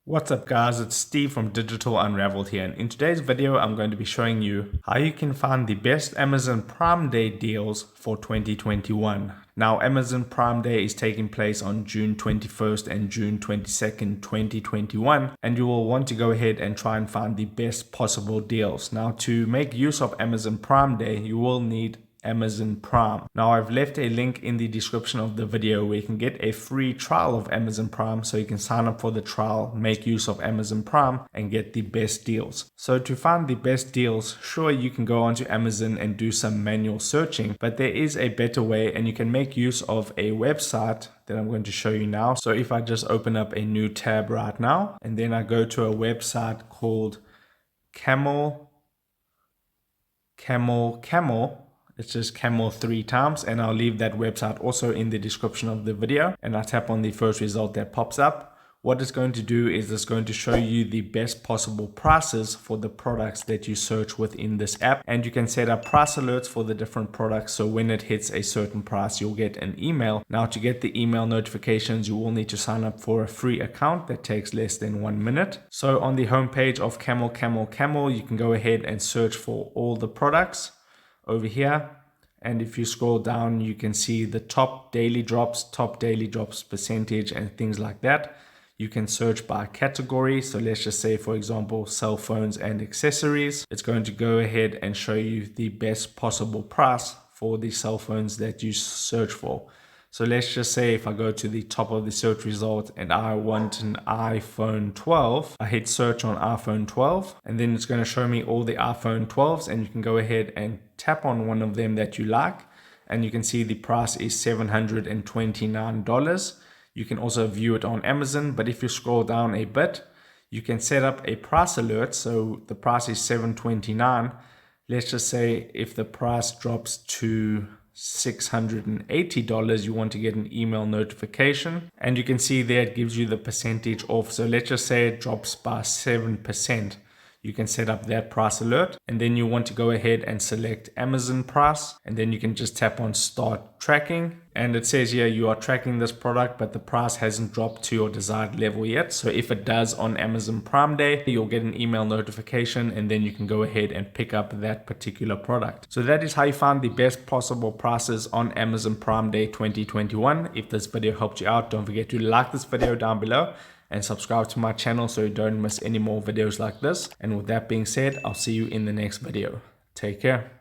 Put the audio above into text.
What's up guys, it's Steve from Digital Unraveled here, and in today's video I'm going to be showing you how you can find the best Amazon Prime Day deals for 2021. Now Amazon Prime Day is taking place on June 21st and June 22nd, 2021, and you will want to go ahead and try and find the best possible deals. Now to make use of Amazon Prime Day, you will need Amazon Prime. Now I've left a link in the description of the video where you can get a free trial of Amazon Prime, so you can sign up for the trial, make use of Amazon Prime and get the best deals. So to find the best deals, sure, you can go onto Amazon and do some manual searching, but there is a better way, and you can make use of a website that I'm going to show you now. So if I just open up a new tab right now and then I go to a website called Camel, it's just camel 3 times, and I'll leave that website also in the description of the video. And I tap on the first result that pops up. What it's going to do is it's going to show you the best possible prices for the products that you search within this app, and you can set up price alerts for the different products, so when it hits a certain price you'll get an email. Now to get the email notifications you will need to sign up for a free account that takes less than 1 minute. So on the home page of Camel you can go ahead and search for all the products over here, and if you scroll down you can see the top daily drops percentage and things like that. You can search by category, so let's just say for example cell phones and accessories. It's going to go ahead and show you the best possible price for the cell phones that you search for. So let's just say if I go to the top of the search result and I want an iPhone 12, I hit search on iPhone 12, and then it's going to show me all the iPhone 12s, and you can go ahead and tap on one of them that you like, and you can see the price is $729. You can also view it on Amazon, but if you scroll down a bit, you can set up a price alert. So the price is $729. Let's just say if the price drops to $680, you want to get an email notification, and you can see there it gives you the percentage off. So let's just say it drops by 7%. You can set up that price alert, and then you want to go ahead and select Amazon price, and then you can just tap on start tracking, and it says here you are tracking this product but the price hasn't dropped to your desired level yet. So if it does on Amazon Prime Day, you'll get an email notification, and then you can go ahead and pick up that particular product. So that is how you find the best possible prices on Amazon Prime Day 2021. If this video helped you out, don't forget to like this video down below and subscribe to my channel so you don't miss any more videos like this. And with that being said, I'll see you in the next video. Take care.